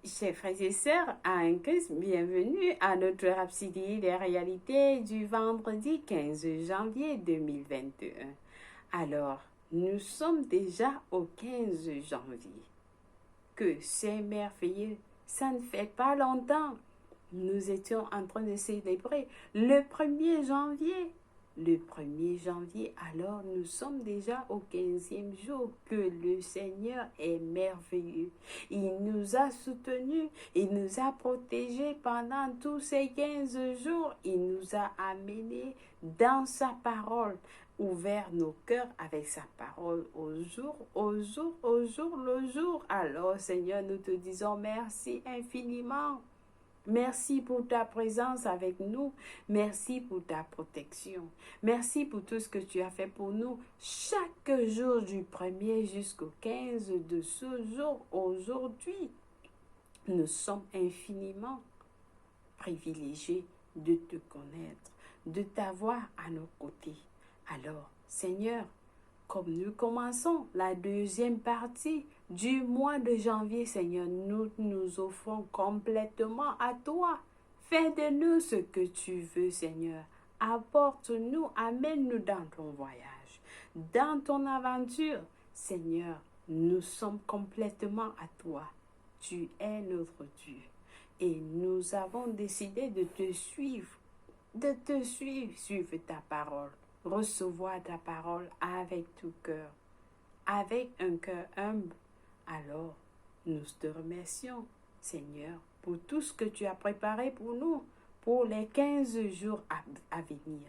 Chers frères et sœurs, en Christ, bienvenue à notre Rhapsodie des réalités du vendredi 15 janvier 2021. Alors, nous sommes déjà au 15 janvier. Que c'est merveilleux, ça ne fait pas longtemps. Nous étions en train de célébrer le 1er janvier. Le 1er janvier, alors nous sommes déjà au 15e jour. Que le Seigneur est merveilleux. Il nous a soutenus, il nous a protégés pendant tous ces 15 jours. Il nous a amenés dans sa parole, ouvert nos cœurs avec sa parole au jour, au jour, au jour, le jour. Alors Seigneur, nous te disons merci infiniment. Merci pour ta présence avec nous. Merci pour ta protection. Merci pour tout ce que tu as fait pour nous chaque jour du 1er jusqu'au 15 de ce jour. Aujourd'hui, nous sommes infiniment privilégiés de te connaître, de t'avoir à nos côtés. Alors, Seigneur, comme nous commençons la deuxième partie du mois de janvier, Seigneur, nous nous offrons complètement à toi. Fais de nous ce que tu veux, Seigneur. Apporte-nous, amène-nous dans ton voyage, dans ton aventure. Seigneur, nous sommes complètement à toi. Tu es notre Dieu. Et nous avons décidé de te suivre, suivre ta parole. Recevoir ta parole avec tout cœur, avec un cœur humble. Alors, nous te remercions, Seigneur, pour tout ce que tu as préparé pour nous, pour les 15 jours à venir.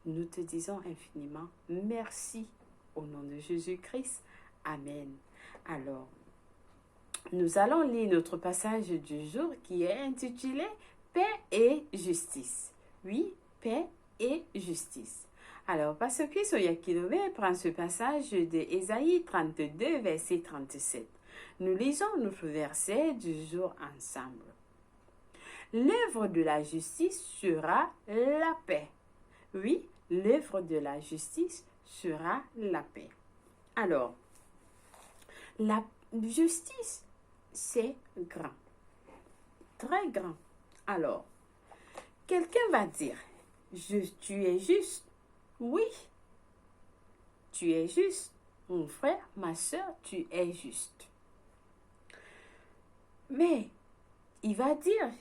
Nous te disons infiniment merci au nom de Jésus-Christ. Amen. Alors, nous allons lire notre passage du jour qui est intitulé Paix et justice. Oui, paix et justice. Alors, Pasteur Chris Oyakhilome prend ce passage de Ésaïe 32, verset 37. Nous lisons notre verset du jour ensemble. L'œuvre de la justice sera la paix. Oui, l'œuvre de la justice sera la paix. Alors, la justice, c'est grand, très grand. Alors, quelqu'un va dire, tu es juste. Oui, tu es juste. Mon frère, ma soeur, tu es juste. Mais il va dire,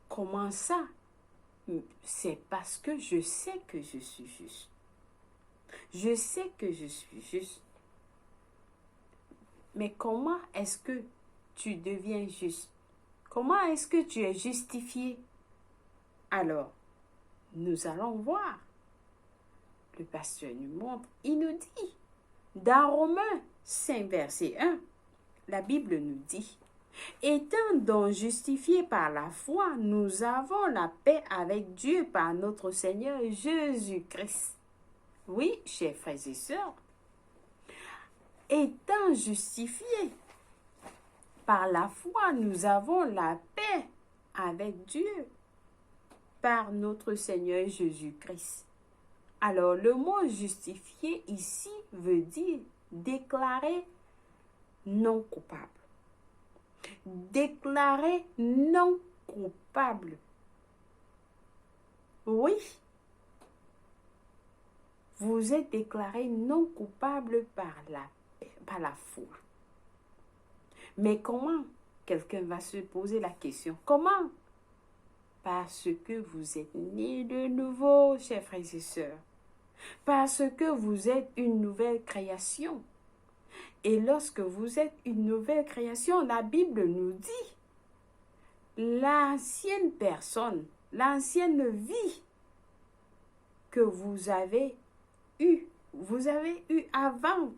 comment ça? C'est parce que je sais que je suis juste. Je sais que je suis juste. Mais comment est-ce que tu deviens juste? Comment est-ce que tu es justifié? Alors, nous allons voir. Le pasteur nous montre, il nous dit, dans Romains 5, verset 1, la Bible nous dit, étant donc justifiés par la foi, nous avons la paix avec Dieu par notre Seigneur Jésus-Christ. Oui, chers frères et sœurs, étant justifiés par la foi, nous avons la paix avec Dieu par notre Seigneur Jésus-Christ. Alors, le mot justifié ici veut dire déclarer non coupable. Déclarer non coupable. Oui, vous êtes déclaré non coupable par la foi. Mais comment? Quelqu'un va se poser la question. Comment? Parce que vous êtes nés de nouveau, chers frères et sœurs. Parce que vous êtes une nouvelle création. Et lorsque vous êtes une nouvelle création, la Bible nous dit, l'ancienne personne, l'ancienne vie que vous avez eue avant,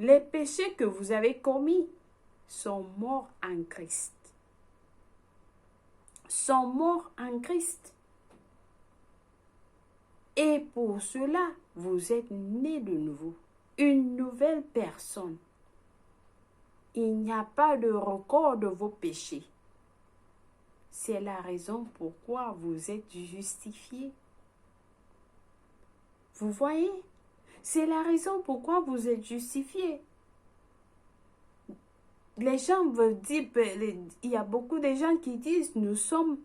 les péchés que vous avez commis sont morts en Christ. Sont morts en Christ. Et pour cela, vous êtes nés de nouveau, une nouvelle personne. Il n'y a pas de record de vos péchés. C'est la raison pourquoi vous êtes justifiés. Vous voyez? C'est la raison pourquoi vous êtes justifiés. les gens veulent dire, il y a beaucoup de gens qui disent, nous sommes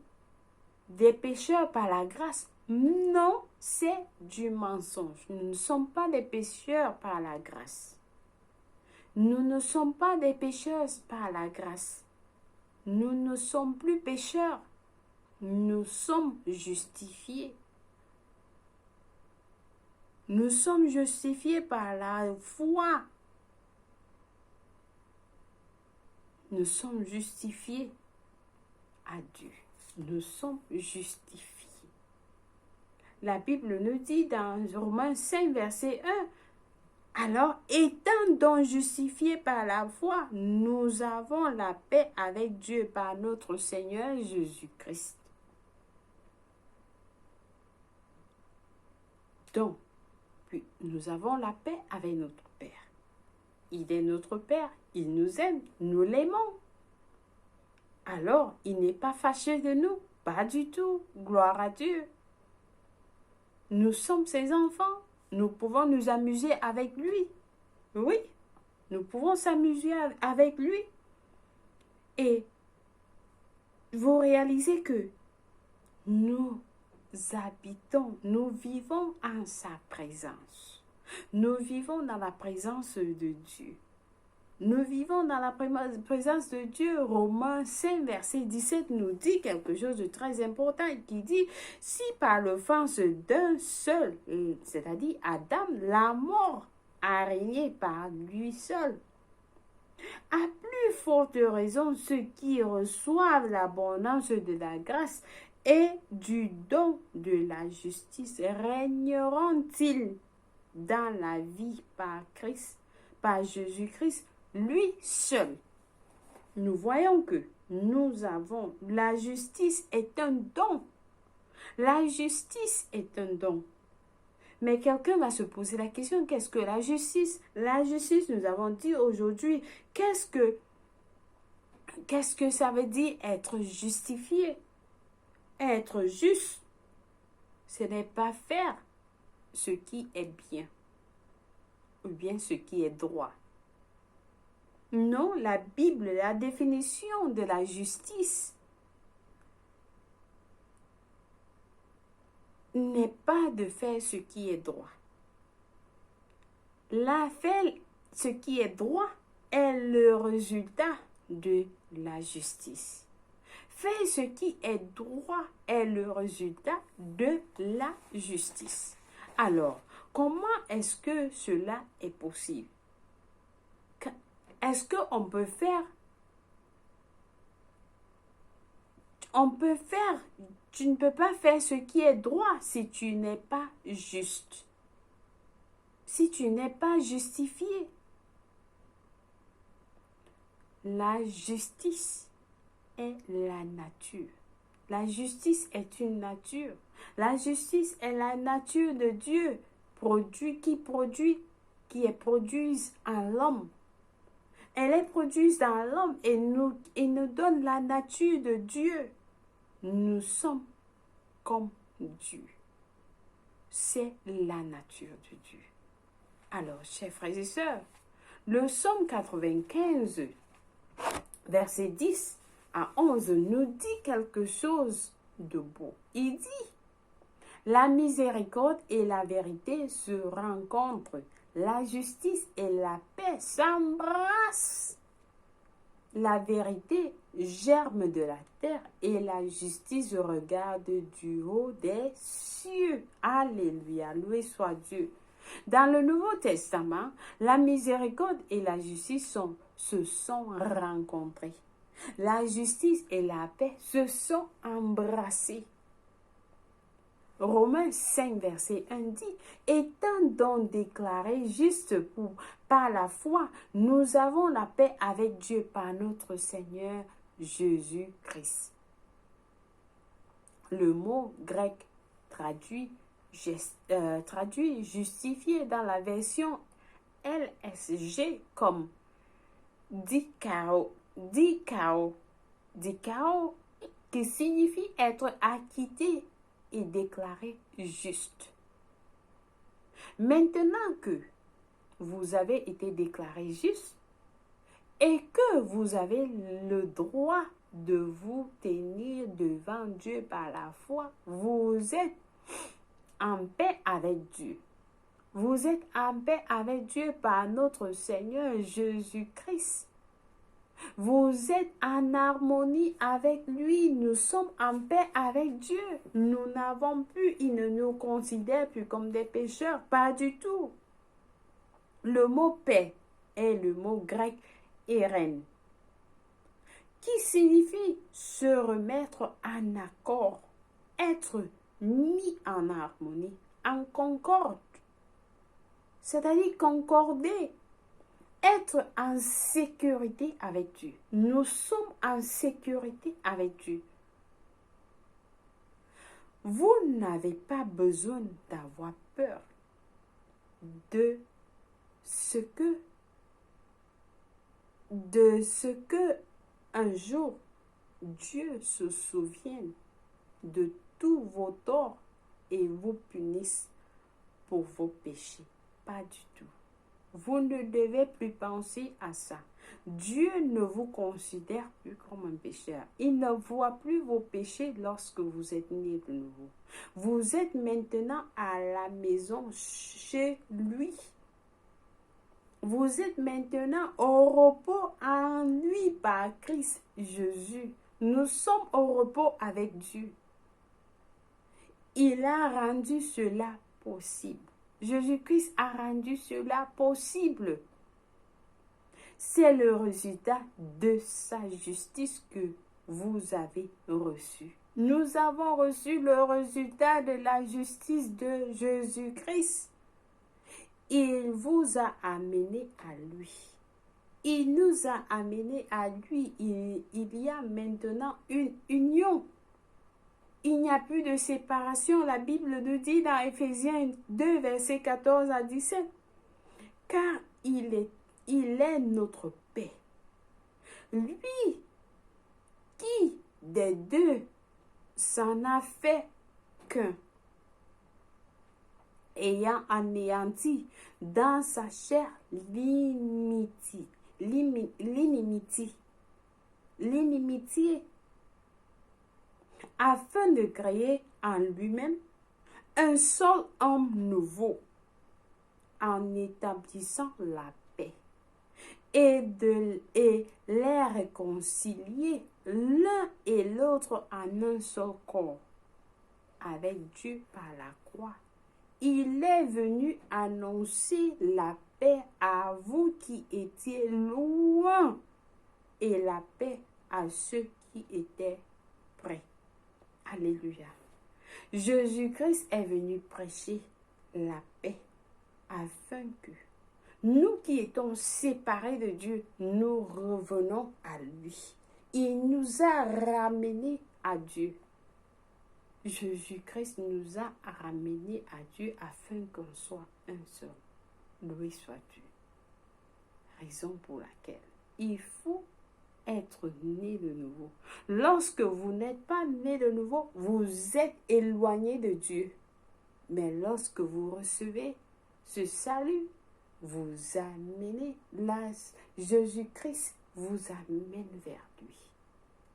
des pécheurs par la grâce. Non, c'est du mensonge. Nous ne sommes pas des pécheurs par la grâce. Nous ne sommes pas des pécheurs par la grâce. Nous ne sommes plus pécheurs. Nous sommes justifiés. Nous sommes justifiés par la foi. Nous sommes justifiés à Dieu. Nous sommes justifiés. La Bible nous dit dans Romains 5, verset 1, alors, étant donc justifiés par la foi, nous avons la paix avec Dieu par notre Seigneur Jésus-Christ. Donc, puis, nous avons la paix avec notre Père. Il est notre Père, il nous aime, nous l'aimons. Alors, il n'est pas fâché de nous, pas du tout. Gloire à Dieu. Nous sommes ses enfants. Nous pouvons nous amuser avec lui. Oui, nous pouvons s'amuser avec lui. Et vous réalisez que nous habitons, nous vivons en sa présence. Nous vivons dans la présence de Dieu. Nous vivons dans la présence de Dieu. Romains 5, verset 17 nous dit quelque chose de très important qui dit, si par l'offense d'un seul, c'est-à-dire Adam, la mort a régné par lui seul, à plus forte raison, ceux qui reçoivent l'abondance de la grâce et du don de la justice régneront-ils dans la vie par Christ, par Jésus-Christ, lui seul. Nous voyons que nous avons, la justice est un don. La justice est un don. Mais quelqu'un va se poser la question, qu'est-ce que la justice? La justice, nous avons dit aujourd'hui, qu'est-ce que ça veut dire être justifié? Être juste, ce n'est pas faire ce qui est bien, ou bien ce qui est droit. Non, la Bible, la définition de la justice n'est pas de faire ce qui est droit. Là, faire ce qui est droit est le résultat de la justice. Faire ce qui est droit est le résultat de la justice. Alors, comment est-ce que cela est possible? Est-ce qu'on peut faire, tu ne peux pas faire ce qui est droit si tu n'es pas juste, si tu n'es pas justifié. La justice est la nature. La justice est une nature. La justice est la nature de Dieu, qui est produite en l'homme. Elle est produite dans l'homme et nous donne la nature de Dieu. Nous sommes comme Dieu. C'est la nature de Dieu. Alors, chers frères et sœurs, le psaume 95, verset 10 à 11, nous dit quelque chose de beau. Il dit, la miséricorde et la vérité se rencontrent. La justice et la paix s'embrassent. La vérité germe de la terre et la justice regarde du haut des cieux. Alléluia, loué soit Dieu. Dans le Nouveau Testament, la miséricorde et la justice se sont rencontrées. La justice et la paix se sont embrassées. Romains 5, verset 1 dit, étant donc déclarés justes par la foi, nous avons la paix avec Dieu par notre Seigneur Jésus-Christ. Le mot grec traduit justifié dans la version LSG comme dikao, qui signifie être acquitté et déclaré juste. Maintenant que vous avez été déclaré juste et que vous avez le droit de vous tenir devant Dieu par la foi, vous êtes en paix avec Dieu. Vous êtes en paix avec Dieu par notre Seigneur Jésus-Christ. Vous êtes en harmonie avec lui. Nous sommes en paix avec Dieu. Nous n'avons plus, il ne nous considère plus comme des pécheurs. Pas du tout. Le mot paix est le mot grec eren, qui signifie se remettre en accord, être mis en harmonie, en concorde. C'est-à-dire concorder, être en sécurité avec Dieu. Nous sommes en sécurité avec Dieu. Vous n'avez pas besoin d'avoir peur de ce que un jour Dieu se souvienne de tous vos torts et vous punisse pour vos péchés. Pas du tout. Vous ne devez plus penser à ça. Dieu ne vous considère plus comme un pécheur. Il ne voit plus vos péchés lorsque vous êtes né de nouveau. Vous êtes maintenant à la maison chez lui. Vous êtes maintenant au repos en lui par Christ Jésus. Nous sommes au repos avec Dieu. Il a rendu cela possible. Jésus-Christ a rendu cela possible. C'est le résultat de sa justice que vous avez reçu. Nous avons reçu le résultat de la justice de Jésus-Christ. Il vous a amené à lui. Il nous a amené à lui. Il y a maintenant une union. Il n'y a plus de séparation. La Bible nous dit dans Éphésiens 2, versets 14 à 17. Car il est notre paix. Lui qui des deux s'en a fait qu'un, ayant anéanti dans sa chair l'inimitié, afin de créer en lui-même un seul homme nouveau, en établissant la paix, et les réconcilier l'un et l'autre en un seul corps, avec Dieu par la croix. Il est venu annoncer la paix à vous qui étiez loin et la paix à ceux qui étaient près. Alléluia. Jésus-Christ est venu prêcher la paix afin que nous qui étions séparés de Dieu, nous revenons à lui. Il nous a ramenés à Dieu. Jésus-Christ nous a ramenés à Dieu afin qu'on soit un seul. Loué soit Dieu. Raison pour laquelle il faut être né de nouveau. Lorsque vous n'êtes pas né de nouveau, vous êtes éloigné de Dieu. Mais lorsque vous recevez ce salut, vous amenez là, Jésus-Christ vous amène vers lui,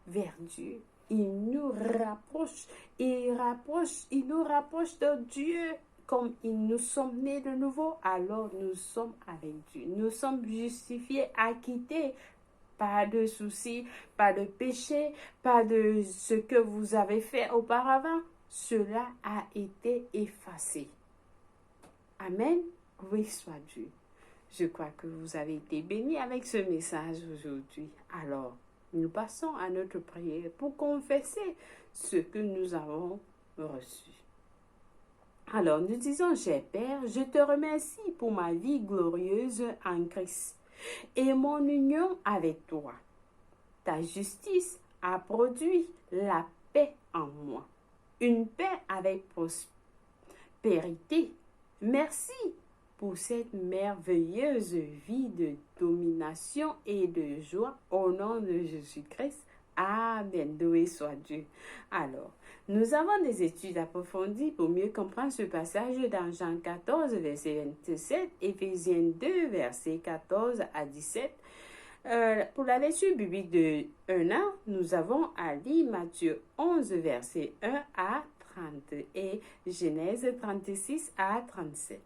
vers Dieu. Il nous rapproche, il nous rapproche de Dieu. Comme nous sommes nés de nouveau, alors nous sommes avec Dieu. Nous sommes justifiés, acquittés. Pas de soucis, pas de péché, pas de ce que vous avez fait auparavant. Cela a été effacé. Amen. Oui, soit Dieu. Je crois que vous avez été bénis avec ce message aujourd'hui. Alors, nous passons à notre prière pour confesser ce que nous avons reçu. Alors, nous disons, cher Père, je te remercie pour ma vie glorieuse en Christ et mon union avec toi. Ta justice a produit la paix en moi, une paix avec prospérité. Merci pour cette merveilleuse vie de domination et de joie au nom de Jésus-Christ. Amen. Loué soit Dieu. Alors, nous avons des études approfondies pour mieux comprendre ce passage dans Jean 14, verset 27, Éphésiens 2, verset 14 à 17, Pour la lecture biblique de 1 an, nous avons à lire Matthieu 11, verset 1 à 30 et Genèse 36 à 37.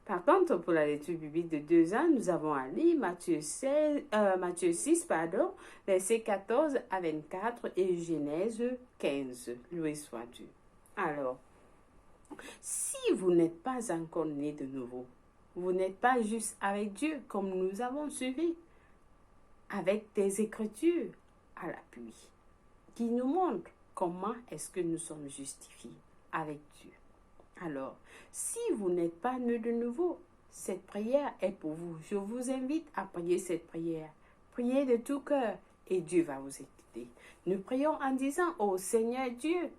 Par contre, pour la lecture biblique de 2 ans, nous avons à lire Matthieu 6, versets 14 à 24 et Genèse 15. Loué soit Dieu. Alors, si vous n'êtes pas encore né de nouveau, vous n'êtes pas juste avec Dieu comme nous avons suivi, avec des écritures à l'appui qui nous montrent comment est-ce que nous sommes justifiés avec Dieu. Alors, si vous n'êtes pas né de nouveau, cette prière est pour vous. Je vous invite à prier cette prière. Priez de tout cœur et Dieu va vous écouter. Nous prions en disant, ô Seigneur Dieu,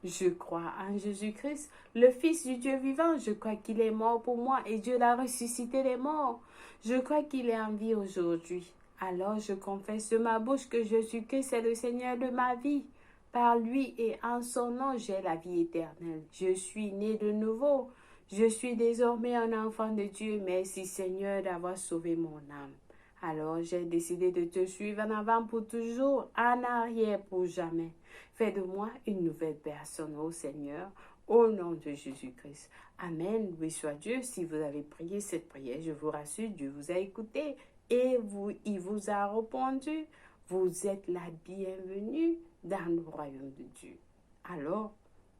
je crois en Jésus-Christ, le Fils du Dieu vivant. Je crois qu'il est mort pour moi et Dieu l'a ressuscité des morts. Je crois qu'il est en vie aujourd'hui. Alors je confesse de ma bouche que Jésus-Christ est le Seigneur de ma vie. Par lui et en son nom, j'ai la vie éternelle. Je suis né de nouveau. Je suis désormais un enfant de Dieu. Merci Seigneur d'avoir sauvé mon âme. Alors j'ai décidé de te suivre en avant pour toujours, en arrière pour jamais. Fais de moi une nouvelle personne, ô Seigneur, au nom de Jésus-Christ. Amen. Oui, soit Dieu. Si vous avez prié cette prière, je vous rassure, Dieu vous a écouté et il vous a répondu. Vous êtes la bienvenue dans le royaume de Dieu. Alors,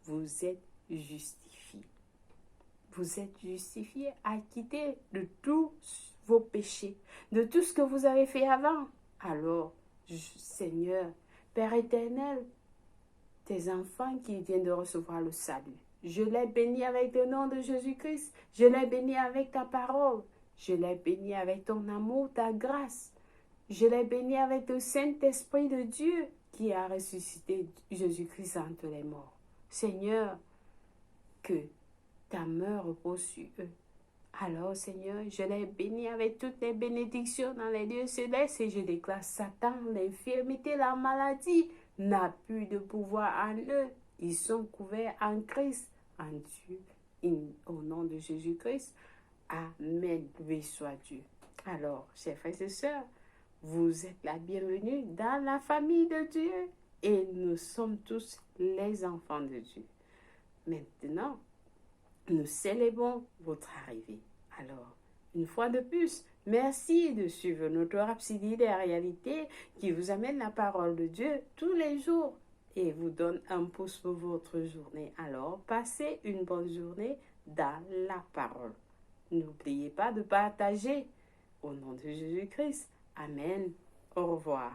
vous êtes justifié. Vous êtes justifié, acquitté de tous vos péchés, de tout ce que vous avez fait avant. Alors, Seigneur, Père éternel, tes enfants qui viennent de recevoir le salut, je les bénis avec le nom de Jésus-Christ. Je les bénis avec ta parole. Je les bénis avec ton amour, ta grâce. Je les bénis avec le Saint-Esprit de Dieu qui a ressuscité Jésus-Christ entre les morts. Seigneur, que ta main repose sur eux. Alors, Seigneur, je les bénis avec toutes les bénédictions dans les lieux célestes et je déclare Satan, l'infirmité, la maladie n'a plus de pouvoir en eux. Ils sont couverts en Christ, en Dieu, au nom de Jésus-Christ. Amen. Oui, soit Dieu. Alors, chers frères et sœurs, vous êtes la bienvenue dans la famille de Dieu et nous sommes tous les enfants de Dieu. Maintenant, nous célébrons votre arrivée. Alors, une fois de plus, merci de suivre notre Rhapsodie des réalités qui vous amène la parole de Dieu tous les jours et vous donne un pouce pour votre journée. Alors, passez une bonne journée dans la parole. N'oubliez pas de partager. Au nom de Jésus-Christ. Amen. Au revoir.